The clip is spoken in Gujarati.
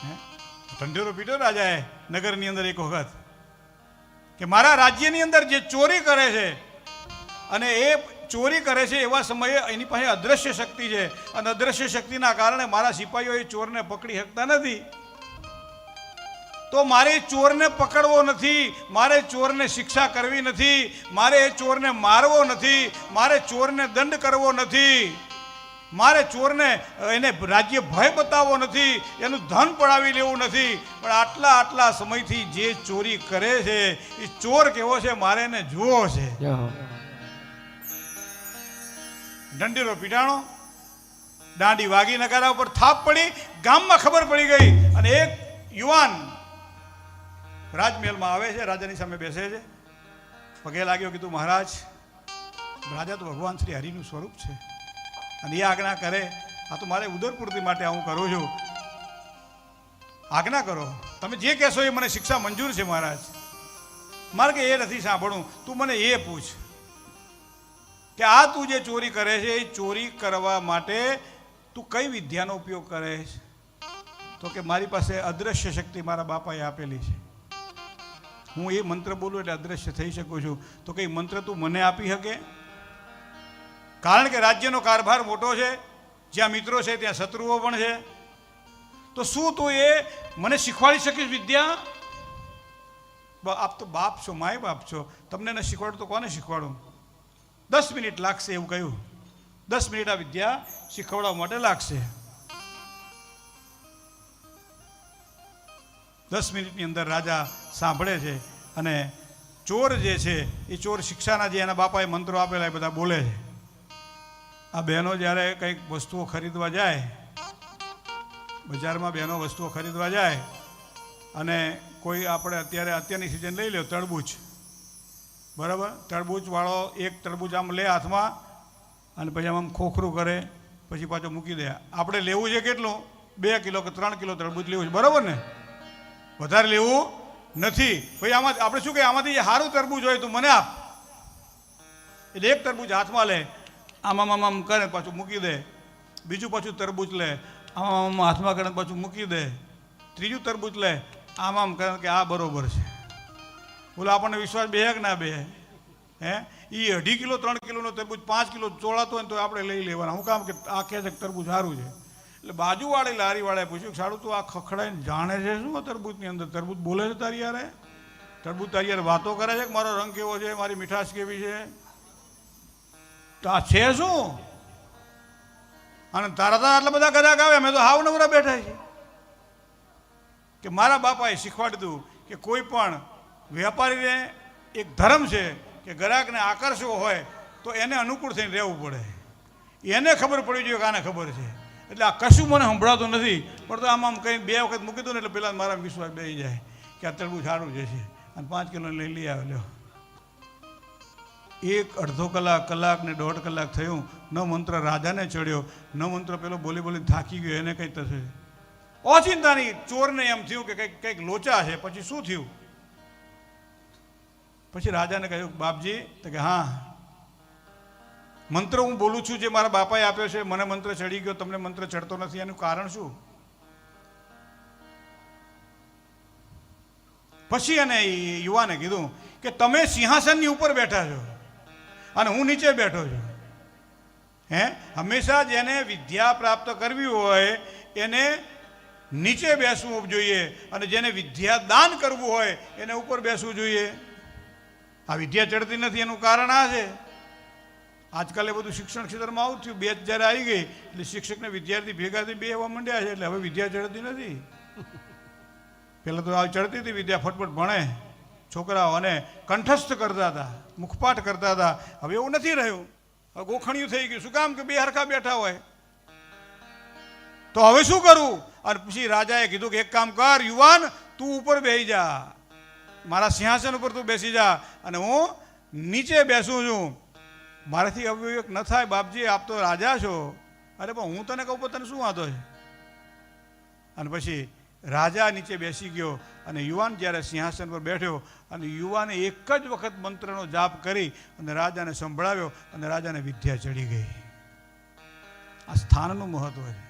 ઢંઢેરો પીટો રાજાએ નગરની અંદર એક વખત કે મારા રાજ્યની અંદર જે ચોરી કરે છે અને એ ચોરી કરે છે એવા સમયે એની પાસે અદ્રશ્ય શક્તિ છે અને અદ્રશ્ય શક્તિના કારણે મારા સિપાહીઓ એ ચોરને પકડી શકતા નથી. તો મારે ચોરને પકડવો નથી, મારે ચોરને શિક્ષા કરવી નથી, મારે એ ચોરને મારવો નથી, મારે ચોરને દંડ કરવો નથી, મારે ચોરને એને રાજ્ય ભય બતાવવો નથી, એનું ધન પડાવી લેવું નથી, પણ આટલા સમયથી જે ચોરી કરે છે એ ચોર કેવો છે મારે એને જોવો છે. ઢંઢેરો પીટાણો, દાંડી વાગી, નગારા ઉપર થાપ પડી, ગામમાં ખબર પડી ગઈ અને એક યુવાન રાજમહેલમાં આવે છે, રાજાની સામે બેસે છે, પગે લાગ્યો, કીધું મહારાજ, રાજા તો ભગવાન શ્રી હરિનું સ્વરૂપ છે અને એ આજ્ઞા કરે, આ તો મારે ઉદરપૂર્તિ માટે હું કરું છું, આજ્ઞા કરો, તમે જે કહેશો એ મને શિક્ષા મંજૂર છે મહારાજ. મારે કે એ નથી સાંભળવું, તું મને એ પૂછ કે આ તું જે ચોરી કરે છે એ ચોરી કરવા માટે તું કઈ વિદ્યાનો ઉપયોગ કરે છે? તો કે મારી પાસે અદ્રશ્ય શક્તિ મારા બાપાએ આપેલી છે, હું એ મંત્ર બોલું એટલે અદ્રશ્ય થઈ શકું છું. તો કઈ મંત્ર તું મને આપી શકે? કારણ કે રાજ્યનો કારભાર મોટો છે, જ્યાં મિત્રો છે ત્યાં શત્રુઓ પણ છે, તો શું તું એ મને શીખવાડી શકીશ વિદ્યા? આપ તો બાપ છો, માય બાપ છો, તમને ન શીખવાડું તો કોને શીખવાડું? 10 મિનિટ લાગશે એવું કહ્યું. 10 મિનિટ આ વિદ્યા શીખવાડવા માટે લાગશે. 10 મિનિટની અંદર રાજા સાંભળે છે અને ચોર જે છે એ ચોર શિક્ષાના જે એના બાપાએ મંત્રો આપેલા એ બધા બોલે છે. આ બહેનો જ્યારે કંઈક વસ્તુઓ ખરીદવા જાય, બજારમાં બહેનો વસ્તુઓ ખરીદવા જાય અને કોઈ આપણે અત્યારની સિઝન લઈ લો તરબૂચ, બરાબર, તરબૂચવાળો એક તરબૂચ આમ લે હાથમાં અને પછી આમ ખોખરું કરે, પછી પાછો મૂકી દે. આપણે લેવું છે કેટલું? 2 કિલો કે 3 કિલો તરબૂચ લેવું છે, બરાબર ને? વધારે લેવું નથી. ભાઈ આમાં આપણે શું કહીએ, આમાંથી સારું તરબૂચ હોય તો મને આપ. એટલે એક તરબૂચ હાથમાં લે, આમ કરે પાછું મૂકી દે, બીજું પાછું તરબૂચ લે, આમ હાથમાં કરે પાછું મૂકી દે, ત્રીજું તરબૂચ લે, આમ કરે કે આ બરોબર છે. બોલો આપણને વિશ્વાસ બે કે ના બે? હે, એ 2.5 કિલો 3 કિલોનો તરબૂચ 5 કિલો ચોળાતો હોય તો આપણે લઈ લેવાના. હું કામ કે આ કહે છે તરબૂચ સારું છે. એટલે બાજુવાળી લારીવાળાએ પૂછ્યું, સારું તું આ ખખડાઈને જાણે છે શું તરબૂચની અંદર? તરબૂચ બોલે છે તારી યારે? તરબૂચ તારી યારે વાતો કરે છે કે મારો રંગ કેવો છે, મારી મીઠાશ કેવી છે? તો આ છે શું? અને તારા આટલા બધા ગ્રાહક આવે, અમે તો હાવ નવરા બેઠા છીએ. કે મારા બાપાએ શીખવાડી દીધું કે કોઈ પણ વેપારીને એક ધર્મ છે કે ગ્રાહકને આકર્ષવો હોય તો એને અનુકૂળ થઈને રહેવું પડે. એને ખબર પડી જોઈએ કે આને ખબર છે. એટલે આ કશું મને સંભળાતું નથી, પણ તો આમ કંઈ 2 વખત મૂકી દઉં ને એટલે પેલા મારા વિશ્વાસ બેસી જાય કે આ તરબૂચ સારું જે છે, અને 5 કિલો લઈ આવે. લ્યો, 1-અડધો કલાક ને 1.5 કલાક થયું, ન મંત્ર રાજાને ચડ્યો, ન મંત્ર પેલો બોલી થાકી ગયો, એને કંઈ થશે ઓચિંતાની. ચોરને એમ થયું કે કંઈક લોચા છે. પછી શું થયું? પછી રાજાને કહ્યું, બાપજી, તો કે હા, મંત્ર હું બોલું છું જે મારા બાપાએ આપ્યો છે, મને મંત્ર ચડી ગયો, તમને મંત્ર ચડતો નથી, એનું કારણ શું? પછી એને યુવાને કીધું કે તમે સિંહાસનની ઉપર બેઠા છો અને હું નીચે બેઠો છું. હે, હંમેશા જેને વિદ્યા પ્રાપ્ત કરવી હોય એને નીચે બેસવું જોઈએ અને જેને વિદ્યા દાન કરવું હોય એને ઉપર બેસવું જોઈએ. આ વિદ્યા ચડતી નથી એનું કારણ આ છે. આજકાલ એ બધું શિક્ષણ ક્ષેત્રમાં આવું થયું. બેચ જ્યારે આવી ગઈ એટલે શિક્ષકને વિદ્યાર્થી ભેગાથી બેસવા માંડ્યા છે, એટલે હવે વિદ્યા ચડતી નથી. પહેલાં તો આ ચડતી હતી વિદ્યા, ફટફટ ભણે છોકરાઓ અને કંઠસ્થ કરતા હતા, મુખપાઠ કરતા હતા. હવે એવું નથી રહ્યું. હવે ગોખણિયું થઈ ગયું. શું કામ કે બે હરખા બેઠા હોય. તો હવે શું કરવું? અને પછી રાજાએ કીધું કે એક કામ કર યુવાન, તું ઉપર બેસી જા, મારા સિંહાસન ઉપર તું બેસી જા અને હું નીચે બેસું છું. મારાથી અવિવેક ન થાય બાપજી, આપ તો રાજા છો. અરે પણ હું તને કહું તને શું વાંધો છે? અને પછી રાજા નીચે બેસી ગયો અને યુવાન જ્યારે સિંહાસન પર બેઠ્યો અને યુવાને એક જ વખત મંત્રનો જાપ કરી અને રાજાને સંભળાવ્યો અને રાજાને વિદ્યા ચડી ગઈ. આ સ્થાનનું મહત્વ છે.